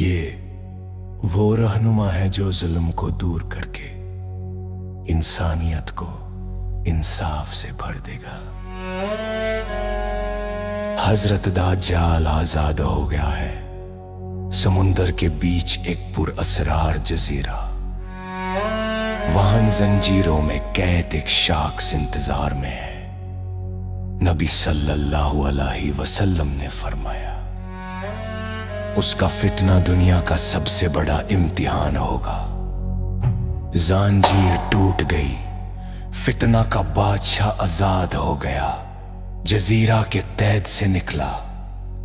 یہ وہ رہنما ہے جو ظلم کو دور کر کے انسانیت کو انصاف سے بھر دے گا۔ حضرت دجال آزاد ہو گیا ہے، سمندر کے بیچ ایک پر اسرار جزیرہ، وہاں زنجیروں میں قید ایک شخص انتظار میں ہے۔ نبی صلی اللہ علیہ وسلم نے فرمایا اس کا فتنہ دنیا کا سب سے بڑا امتحان ہوگا۔ زنجیر ٹوٹ گئی، فتنہ کا بادشاہ آزاد ہو گیا، جزیرہ کے قید سے نکلا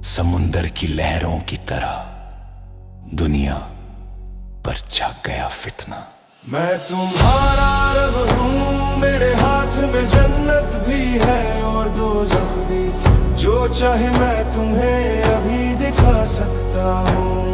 سمندر کی لہروں کی طرح، دنیا پر چھا گیا فتنہ۔ میں تمہارا رب ہوں، میرے ہاتھ میں جنت بھی ہے اور دوزخ بھی، جو چاہے میں تمہیں ابھی دکھا سکتا ہوں۔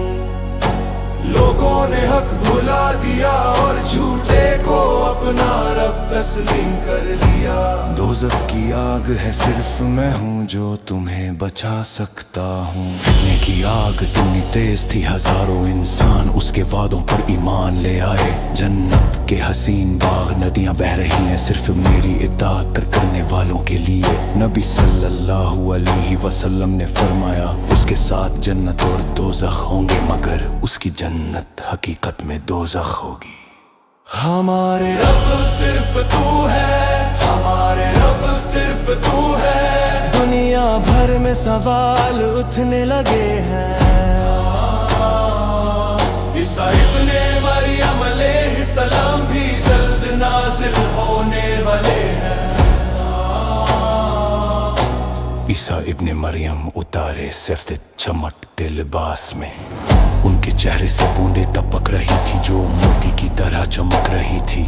لوگوں نے حق بھلا دیا اور جھوٹے کو اپنا رب تسلیم کر لیا۔ دوزخ کی آگ ہے صرف میں ہوں جو تمہیں بچا سکتا ہوں۔ فتنے کی آگ اتنی تیز تھی ہزاروں انسان اس کے وعدوں پر ایمان لے آئے۔ جنت کے حسین باغ ندیاں بہہ رہی ہیں صرف میری اطاعت کرنے والوں کے لیے۔ نبی صلی اللہ علیہ وسلم نے فرمایا اس کے ساتھ جنت اور دوزخ ہوں گے مگر اس کی جنت حقیقت میں دوزخ ہوگی۔ ہمارے رب صرف تو ہے، ہمارے رب صرف تو ہے، دنیا بھر میں سوال اٹھنے لگے ہیں۔ عیسیٰ ابن مریم علیہ السلام بھی جلد نازل ہونے والے ہیں۔ عیسیٰ ابن مریم اتارے سفید چمکتے لباس میں، ان کے چہرے سے بوندیں ٹپک رہی تھی جو موتی کی طرح چمک رہی تھی۔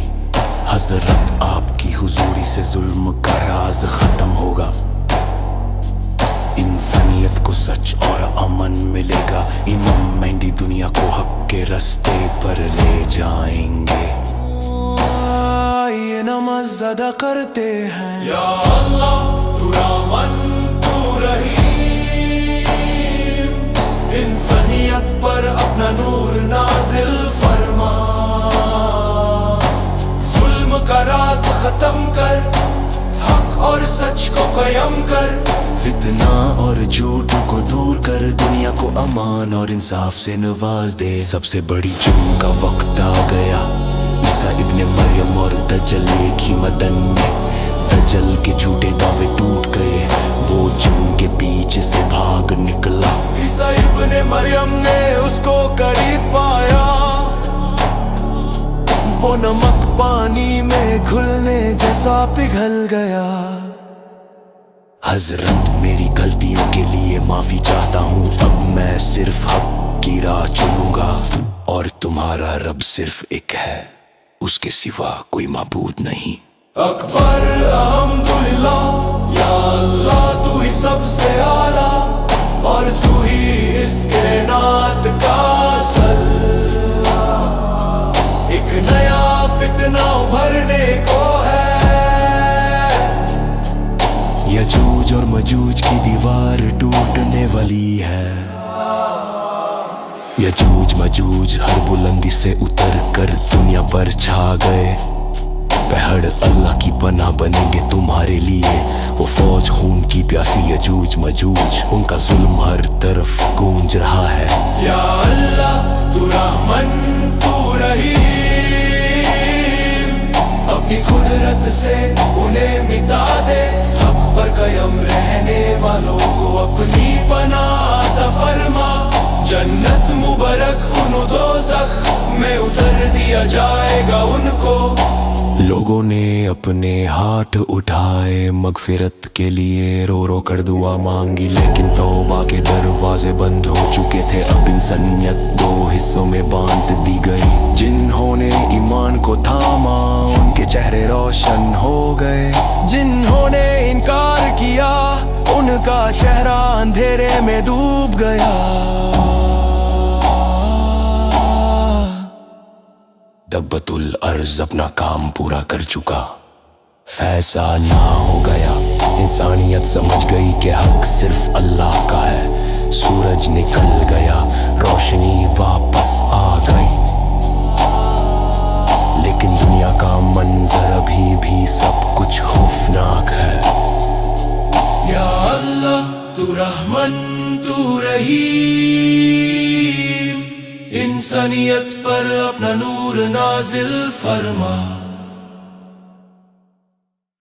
حضرت آپ کی حضوری سے ظلم کا راز ختم ہوگا، انسانیت کو سچ اور امن ملے گا۔ امام مہدی دنیا کو حق کے راستے پر لے جائیں گے۔ یہ نماز ادا کرتے ہیں، یا اللہ تو رحمن تو رحیم، انسانیت پر اپنا نور نازل فرما، ظلم کا راز ختم کر، حق اور سچ کو قائم کر، فتنہ اور جھوٹ کو دور کر، دنیا کو امان اور انصاف سے نواز دے۔ سب سے بڑی جنگ کا وقت آ گیا، عیسیٰ ابن مریم اور دجل ایک ہی میدان میں، دجل کے جھوٹے دعوے ٹوٹ گئے، وہ جنگ کے پیچھے سے بھاگ نکلا۔ عیسیٰ ابن مریم نے اس کو قریب پایا، وہ نمک پانی میں گھلنے جیسا پگھل گیا۔ حضرت میری غلطیوں کے لیے معافی چاہتا ہوں، اب میں صرف حق کی راہ چنوں گا، اور تمہارا رب صرف ایک ہے، اس کے سوا کوئی معبود نہیں۔ اکبر الحمدللہ، یا اللہ تو ہی سب سے اعلیٰ، اور تو ہی اس کائنات کا اصل۔ ایک نیا فتنہ ابھرنے کو ہے، یجوج اور مجوج کی دیوار ٹوٹنے والی ہے۔ یجوج مجوج ہر بلندی سے اتر کر دنیا پر چھا گئے، پہاڑ اللہ کی پناہ بنیں گے تمہارے لیے، وہ فوج خون کی پیاسی یجوج مجوج، ان کا ظلم ہر طرف گونج رہا ہے۔ یا اللہ تو رحمن تو رحیم، اپنی قدرت سے انہیں مٹا دے، حق پر قائم رہنے والوں کو اپنی پناہ عطا فرما، جنت مبارک ان دوزخ میں اتر دیا جائے گا ان کو۔ لوگوں نے اپنے ہاتھ اٹھائے مغفرت کے لیے، رو رو کر دعا مانگی، لیکن توبہ کے دروازے بند ہو چکے تھے۔ اب انسانیت دو حصوں میں بانٹ دی گئی، جنہوں نے ایمان کو تھاما ان کے چہرے روشن ہو گئے، جنہوں نے انکار کیا ان کا چہرہ اندھیرے میں ڈوب گیا۔ دبت الارض اپنا کام پورا کر چکا، فیصلہ ہو گیا، انسانیت سمجھ گئی کہ حق صرف اللہ کا ہے۔ سورج نکل گیا، روشنی تو رحمن تو رحیم، انسانیت پر اپنا نور نازل فرما.